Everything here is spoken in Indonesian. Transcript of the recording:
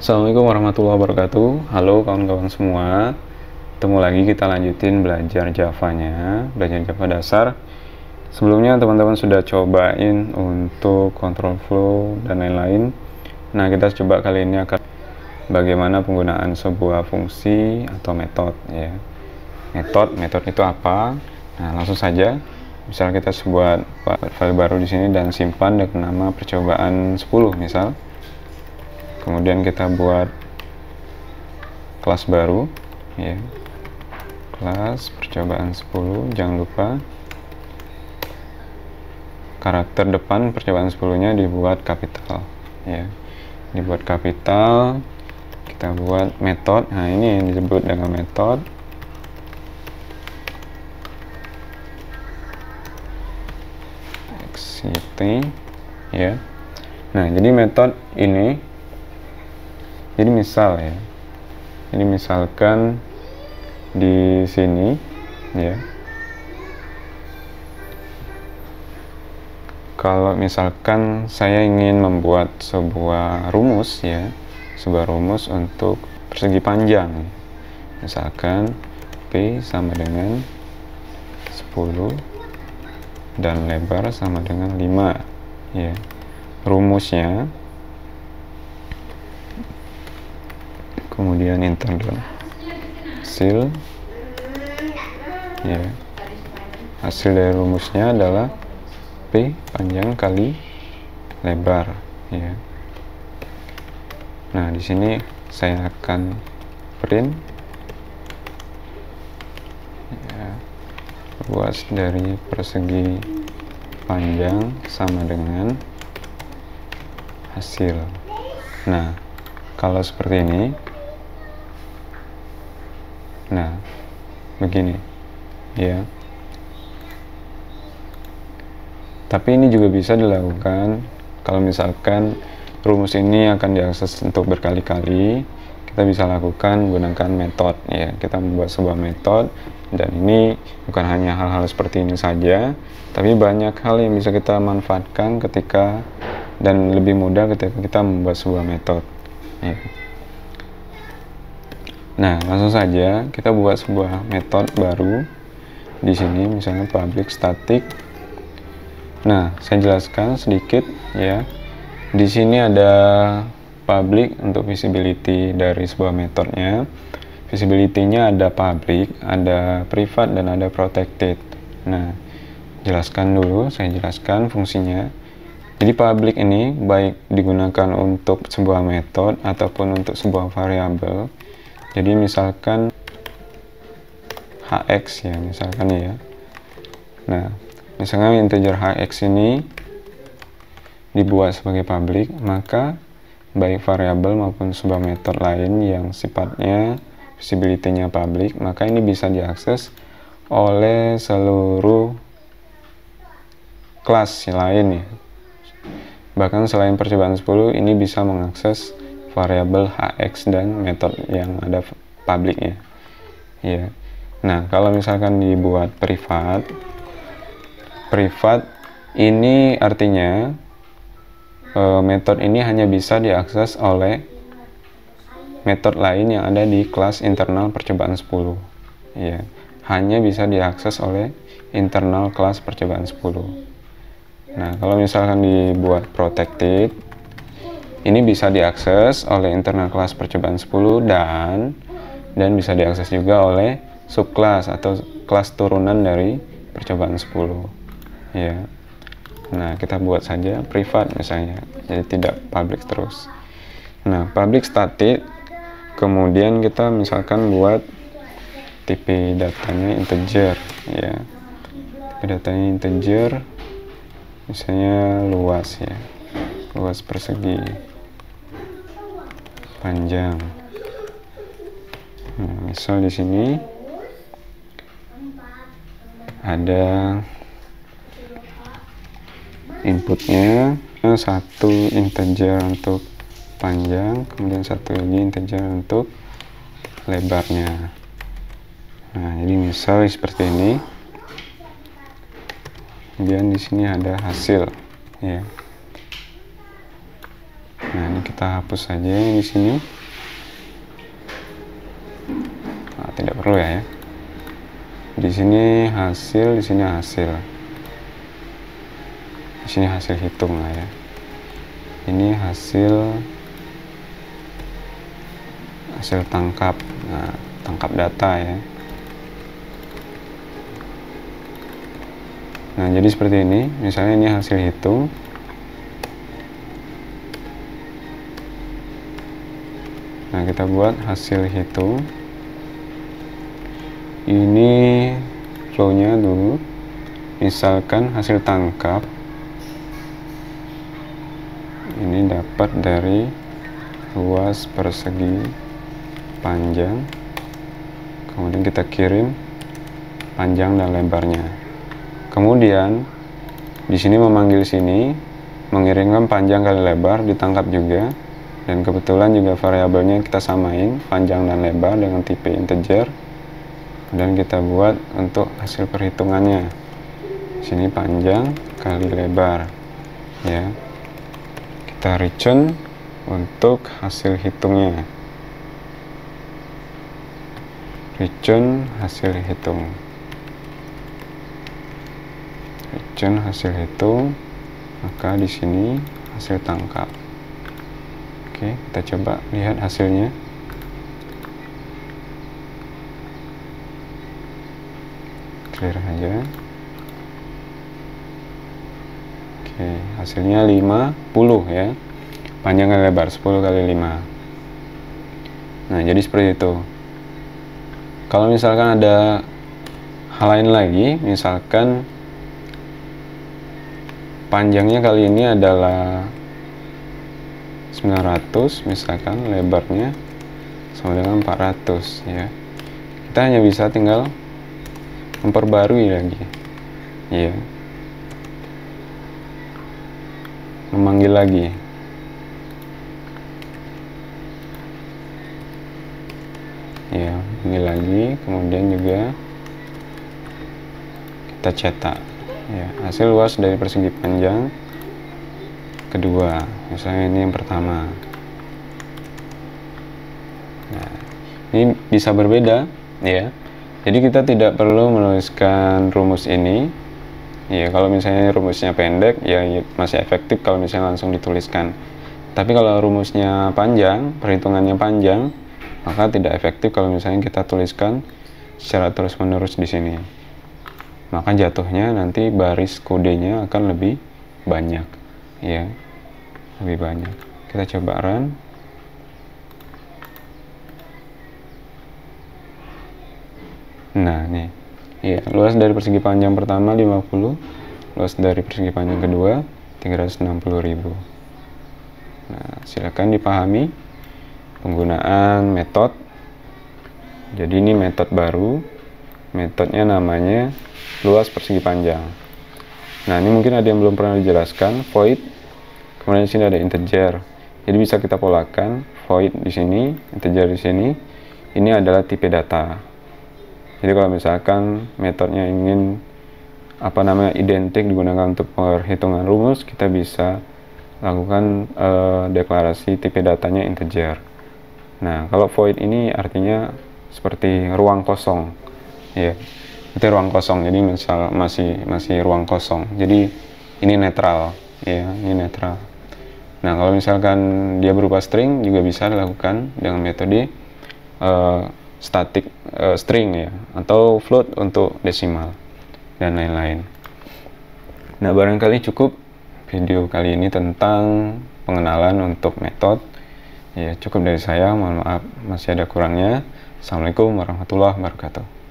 Assalamualaikum warahmatullahi wabarakatuh. Halo kawan-kawan semua. Ketemu lagi, kita lanjutin belajar Java-nya, belajar Java dasar. Sebelumnya teman-teman sudah cobain untuk control flow dan lain-lain. Nah, kita coba kali ini akan bagaimana penggunaan sebuah fungsi atau metode ya. Metode itu apa? Nah, langsung saja. Misal kita buat file baru di sini dan simpan dengan nama percobaan 10 misal. Kemudian kita buat kelas baru ya, kelas percobaan 10. Jangan lupa karakter depan percobaan 10 nya dibuat kapital ya, dibuat kapital. Kita buat metode. Nah, ini yang disebut dengan metode. Exit ya. Nah, jadi metode ini, jadi misal ya, ini misalkan di sini ya, kalau misalkan saya ingin membuat sebuah rumus ya, sebuah rumus untuk persegi panjang, misalkan P sama dengan 10 dan lebar sama dengan 5 ya. Rumusnya kemudian internal hasil ya, hasil dari rumusnya adalah P panjang kali lebar ya. Nah, di sini saya akan print ya, luas dari persegi panjang sama dengan hasil. Nah, kalau seperti ini, nah begini ya. Tapi ini juga bisa dilakukan kalau misalkan rumus ini akan diakses untuk berkali-kali. Kita bisa lakukan menggunakan metode ya. Kita membuat sebuah metode, dan ini bukan hanya hal-hal seperti ini saja, tapi banyak hal yang bisa kita manfaatkan ketika, dan lebih mudah ketika kita membuat sebuah metode ya. Nah, langsung saja kita buat sebuah metode baru di sini, misalnya public static. Nah, saya jelaskan sedikit ya. Di sini ada public untuk visibility dari sebuah metodenya. Visibility-nya ada public, ada private, dan ada protected. Nah, jelaskan dulu, saya jelaskan fungsinya. Jadi public ini baik digunakan untuk sebuah metode ataupun untuk sebuah variabel. Jadi misalkan hx ya, misalkan ya. Nah, misalnya integer hx ini dibuat sebagai public, maka baik variabel maupun sebuah metode lain yang sifatnya visibility-nya public, maka ini bisa diakses oleh seluruh kelas lain ya. Bahkan selain percobaan 10, ini bisa mengakses variabel hx dan metode yang ada publiknya ya. Nah, kalau misalkan dibuat privat ini artinya metode ini hanya bisa diakses oleh metode lain yang ada di kelas internal percobaan 10 ya. Hanya bisa diakses oleh internal kelas percobaan 10. Nah, kalau misalkan dibuat protected, ini bisa diakses oleh internal kelas percobaan 10 dan bisa diakses juga oleh subkelas atau kelas turunan dari percobaan 10 ya. Nah, kita buat saja privat misalnya, jadi tidak public terus. Nah, public static, kemudian kita misalkan buat tipe datanya integer ya. Tipe datanya integer, misalnya luas ya, luas persegi panjang. Nah, misal di sini ada inputnya satu integer untuk panjang, kemudian satu lagi integer untuk lebarnya. Nah, jadi misal seperti ini. Kemudian di sini ada hasil ya. Nah, ini kita hapus saja yang di sini. Nah, tidak perlu ya. Di sini hasil, di sini hasil. Di sini hasil hitung lah ya. Ini hasil tangkap. Nah, tangkap data ya. Nah, jadi seperti ini. Misalnya ini hasil hitung. Nah, kita buat hasil hitung. Ini flow-nya dulu. Misalkan hasil tangkap ini dapat dari luas persegi panjang, kemudian kita kirim panjang dan lebarnya. Kemudian di sini memanggil sini, mengirimkan panjang kali lebar, ditangkap juga, dan kebetulan juga variabelnya kita samain panjang dan lebar dengan tipe integer, dan kita buat untuk hasil perhitungannya. Sini panjang kali lebar ya. Kita return untuk hasil hitungnya. Return hasil hitung. Return hasil hitung. Maka di sini hasil tangkap. Oke, kita coba lihat hasilnya. Clear aja. Oke, hasilnya 50 ya. Panjang kali lebar 10 kali 5. Nah, jadi seperti itu. Kalau misalkan ada hal lain lagi, misalkan panjangnya kali ini adalah 900, misalkan lebarnya sama dengan 400 ya. Kita hanya bisa tinggal memperbarui lagi ya. Memanggil lagi. Ya, panggil lagi, kemudian juga kita cetak ya, hasil luas dari persegi panjang kedua, misalnya ini yang pertama. Nah, ini bisa berbeda ya, jadi kita tidak perlu menuliskan rumus ini ya. Kalau misalnya rumusnya pendek ya masih efektif kalau misalnya langsung dituliskan, tapi kalau rumusnya panjang, perhitungannya panjang, maka tidak efektif kalau misalnya kita tuliskan secara terus-menerus di sini. Maka jatuhnya nanti baris kodenya akan lebih banyak ya, lebih banyak. Kita coba run. Nah, nih ya, luas dari persegi panjang pertama 50, luas dari persegi panjang kedua 360.000. Nah, silakan dipahami penggunaan metode. Jadi ini metode baru, metodenya namanya luas persegi panjang. Nah, ini mungkin ada yang belum pernah dijelaskan. Void, kemudian di sini ada integer. Jadi bisa kita polakan, void di sini, integer di sini. Ini adalah tipe data. Jadi kalau misalkan metodenya ingin identik digunakan untuk perhitungan rumus, kita bisa lakukan deklarasi tipe datanya integer. Nah, kalau void ini artinya seperti ruang kosong ya. Itu ruang kosong, jadi misal masih ruang kosong, jadi ini netral ya, ini netral. Nah, kalau misalkan dia berupa string juga bisa dilakukan dengan metode static string ya, atau float untuk desimal dan lain-lain. Nah, barangkali cukup video kali ini tentang pengenalan untuk metode ya. Cukup dari saya, mohon maaf masih ada kurangnya. Assalamualaikum warahmatullahi wabarakatuh.